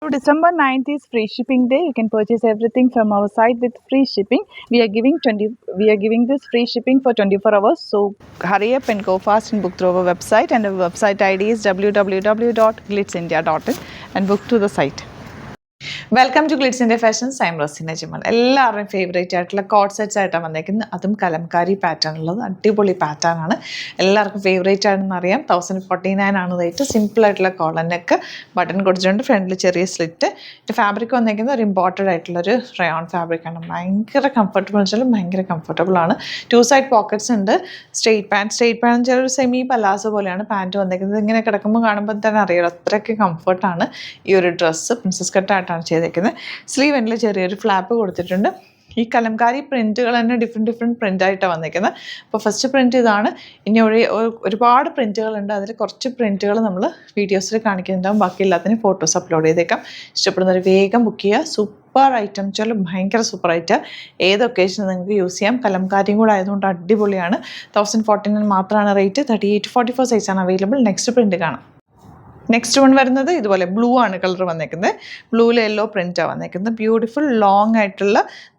So December 9th is free shipping day. You can purchase everything from our site with free shipping. We are giving this free shipping for 24 hours. So hurry up and go fast and book through our website, and our website ID is www.glitzindia.in and book to the site. Welcome to glitz India fashions. I'm Raseena Jamal. എല്ലാവരുടെയും favourite ആയിട്ടുള്ള coord sets ആയിട്ടാണ് വന്നേക്കുന്നത്. അതും Kalamkari pattern ഉള്ളത് അടിപൊളി pattern ആണ്. എല്ലാവർക്കും favourite ആണെന്ന് അറിയാം. 1049 ആണ് റേറ്റ്. സിമ്പിൾ ആയിട്ടുള്ള കോളർ നെക്ക്, ബട്ടൺ കൊടുത്തിട്ടുണ്ട്, ഫ്രണ്ടിൽ ചെറിയ സ്ലിറ്റ്. ഫാബ്രിക് വന്നേക്കുന്നത് ഒരു ഇമ്പോർട്ടഡ് ആയിട്ടുള്ളൊരു റയോൺ ഫാബ്രിക് ആണ്. ഭയങ്കര കംഫർട്ടബിൾ വെച്ചാലും ഭയങ്കര കംഫർട്ടബിൾ ആണ്. 2 സൈഡ് പോക്കറ്റ്സ് ഉണ്ട്. സ്ട്രെയിറ്റ് പാൻറ്റ് ചിലൊരു സെമി പലാസോ പോലെയാണ് പാൻറ്റ് വന്നേക്കുന്നത്. ഇങ്ങനെ കിടക്കുമ്പോൾ കാണുമ്പോൾ തന്നെ അറിയാം അത്രയ്ക്ക് കംഫർട്ടാണ് ഈ ഒരു ഡ്രസ്സ്. പ്രിൻസസ് കട്ടായിട്ടാണ് ചെയ്തേക്കുന്നത്. സ്ലീവ് എൻഡിൽ ചെറിയൊരു ഫ്ലാപ്പ് കൊടുത്തിട്ടുണ്ട്. ഈ കലംകാരി പ്രിൻറ്റുകൾ തന്നെ ഡിഫറെൻറ്റ് പ്രിൻ്റ് ആയിട്ടാണ് വന്നിരിക്കുന്നത്. അപ്പോൾ ഫസ്റ്റ് പ്രിൻറ്റ് ഇതാണ്. ഇനി ഒരുപാട് പ്രിൻറ്റുകളുണ്ട്. അതിൽ കുറച്ച് പ്രിൻറ്റുകൾ നമ്മൾ വീഡിയോസിൽ കാണിക്കുന്നുണ്ടാവും. ബാക്കി എല്ലാത്തിനും ഫോട്ടോസ് അപ്ലോഡ് ചെയ്തേക്കാം. ഇഷ്ടപ്പെടുന്നവർ വേഗം ബുക്ക് ചെയ്യുക. സൂപ്പർ ഐറ്റം വെച്ചാൽ ഭയങ്കര സൂപ്പർ ഐറ്റം. ഏത് ഒക്കേഷനും നിങ്ങൾക്ക് യൂസ് ചെയ്യാം. കലംകാരിയും കൂടെ ആയതുകൊണ്ട് അടിപൊളിയാണ്. 1049 മാത്രമാണ് റേറ്റ്. 38-44 സൈസാണ് അവൈലബിൾ. നെക്സ്റ്റ് പ്രിൻറ്റ് കാണാം. നെക്സ്റ്റ് വൺ വരുന്നത് ഇതുപോലെ ബ്ലൂ ആണ് കളർ വന്നേക്കുന്നത്. ബ്ലൂവിൽ യെല്ലോ പ്രിൻ്റാണ് വന്നേക്കുന്നത്. ബ്യൂട്ടിഫുൾ ലോങ് ആയിട്ടുള്ള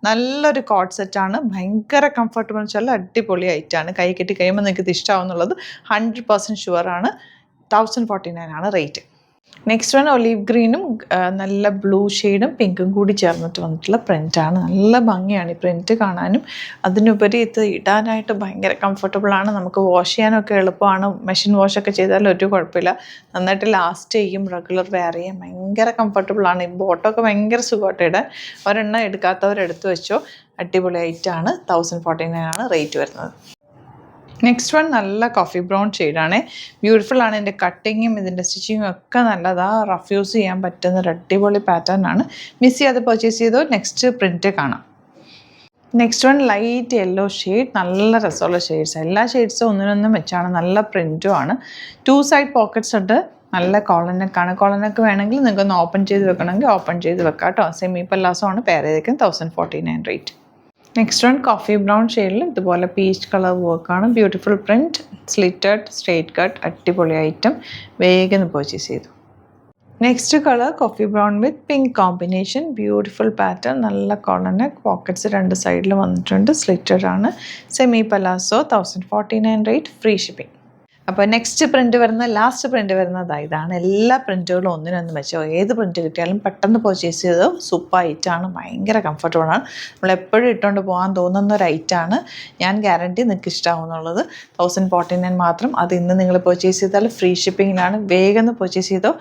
നല്ലൊരു കോഡ് സെറ്റാണ്. ഭയങ്കര കംഫർട്ടബിൾ വെച്ചാൽ അടിപൊളി ആയിട്ടാണ്. കൈ കെട്ടി കഴിയുമ്പോൾ നിങ്ങൾക്ക് ഇത് ഇഷ്ടമാവുന്നുള്ളത് 100% ഷുവറാണ്. 1049 ആണ് റേറ്റ്. നെക്സ്റ്റ് വൺ ഒലീവ് ഗ്രീനും നല്ല ബ്ലൂ ഷെയ്ഡും പിങ്കും കൂടി ചേർന്നിട്ട് വന്നിട്ടുള്ള പ്രിൻ്റാണ്. നല്ല ഭംഗിയാണ് ഈ പ്രിൻറ്റ് കാണാനും. അതിനുപരി ഇത് ഇടാനായിട്ട് ഭയങ്കര കംഫർട്ടബിളാണ്. നമുക്ക് വാഷ് ചെയ്യാനൊക്കെ എളുപ്പമാണ്. മെഷീൻ വാഷൊക്കെ ചെയ്താൽ ഒരു കുഴപ്പമില്ല. നന്നായിട്ട് ലാസ്റ്റ് ചെയ്യും. റെഗുലർ വെയർ ചെയ്യാൻ ഭയങ്കര കംഫർട്ടബിളാണ്. ഈ ബോട്ടമൊക്കെ ഭയങ്കര സുഖമായിട്ട് ഇടാൻ. ഒരെണ്ണം എടുക്കാത്തവരെടുത്ത് വെച്ചോ. അടിപൊളി ആയിട്ടാണ്. 1049 ആണ് റേറ്റ് വരുന്നത്. നെക്സ്റ്റ് വൺ നല്ല കോഫി ബ്രൗൺ ഷെയ്ഡാണ്. ബ്യൂട്ടിഫുൾ ആണ്. ഇതിൻ്റെ കട്ടിങ്ങും ഇതിൻ്റെ സ്റ്റിച്ചിങ്ങും ഒക്കെ നല്ലതാണ്. റഫ് യൂസ് ചെയ്യാൻ പറ്റുന്ന ഒരു അടിപൊളി പാറ്റേൺ ആണ്. മിസ് ചെയ്യാതെ പർച്ചേസ് ചെയ്തോ. നെക്സ്റ്റ് പ്രിൻറ്റ് കാണാം. Next one light yellow shade. നല്ല രസമുള്ള ഷെയ്ഡ്സ്. എല്ലാ ഷെയ്ഡ്സും ഒന്നിനൊന്നും വെച്ചാണ്. നല്ല പ്രിൻറ്റും ആണ്. 2 സൈഡ് പോക്കറ്റ്സ് ഉണ്ട്. നല്ല കോളർ നെക്കാണ്. കോളർ നെക്ക് വേണമെങ്കിൽ നിങ്ങൾക്കൊന്ന് ഓപ്പൺ ചെയ്ത് വെക്കണമെങ്കിൽ ഓപ്പൺ ചെയ്ത് വെക്കാം കേട്ടോ. സെമി പല്ലാസോ ആണ് പെയർ ചെയ്തേക്കുന്നത്. 1049 rate. Next one coffee brown ഷെയ്ഡിൽ ഇതുപോലെ പീച്ച് കളർ വർക്കാണ്. Beautiful print, slitted, straight cut, അടിപൊളി ഐറ്റം. വേഗം പർച്ചേസ് ചെയ്തു. നെക്സ്റ്റ് കളർ കോഫി ബ്രൗൺ വിത്ത് പിങ്ക് കോമ്പിനേഷൻ. Beautiful pattern. നല്ല കോളർ നെക്ക്, പോക്കറ്റ്സ് 2 സൈഡിൽ വന്നിട്ടുണ്ട്. സ്ലിറ്റഡ് ആണ്. Semi palazzo. 1049 rate. Free shipping. അപ്പോൾ നെക്സ്റ്റ് പ്രിൻറ്റ് വരുന്ന ലാസ്റ്റ് പ്രിൻറ്റ് വരുന്നത് ഇതാണ്. എല്ലാ പ്രിൻറ്റുകളും ഒന്നിനൊന്നും വെച്ചോ. ഏത് പ്രിൻറ്റ് കിട്ടിയാലും പെട്ടെന്ന് പർച്ചേസ് ചെയ്തോ. സൂപ്പർ ഐറ്റാണ്. ഭയങ്കര കംഫർട്ടബിളാണ്. നമ്മളെപ്പോഴും ഇട്ടുകൊണ്ട് പോകാൻ തോന്നുന്ന ഒരു ഐറ്റാണ്. ഞാൻ ഗ്യാരണ്ടി നിങ്ങൾക്ക് ഇഷ്ടമാവുന്നുള്ളത്. 1049 മാത്രം. അത് ഇന്ന് നിങ്ങൾ പർച്ചേസ് ചെയ്താൽ ഫ്രീ ഷിപ്പിങ്ങിലാണ്. വേഗം പർച്ചേസ് ചെയ്തോ.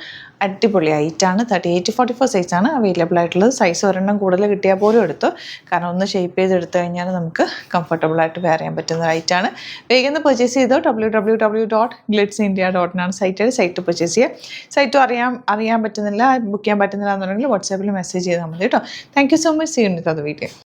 അടിപൊളി ഐറ്റാണ്. 38-44 സൈസാണ് അവൈലബിൾ ആയിട്ടുള്ളത്. സൈസ് ഒരെണ്ണം കൂടുതൽ കിട്ടിയാൽ പോലും എടുത്തോ. കാരണം ഒന്ന് ഷേപ്പ് ചെയ്തെടുത്തു കഴിഞ്ഞാൽ നമുക്ക് കംഫർട്ടബിളായിട്ട് വെയർ ചെയ്യാൻ പറ്റുന്ന ഐറ്റാണ്. വേഗം പർച്ചേസ് ചെയ്തോ. www.glitzindia.in ആണ് സൈറ്റ് പർച്ചേസ് ചെയ്യുക. സൈറ്റും അറിയാൻ പറ്റുന്നില്ല, ബുക്ക് ചെയ്യാൻ പറ്റുന്നില്ല എന്നുണ്ടെങ്കിൽ വാട്സാപ്പിൽ മെസ്സേജ് ചെയ്താൽ മതി കേട്ടോ. Thank you so much. See you in the video.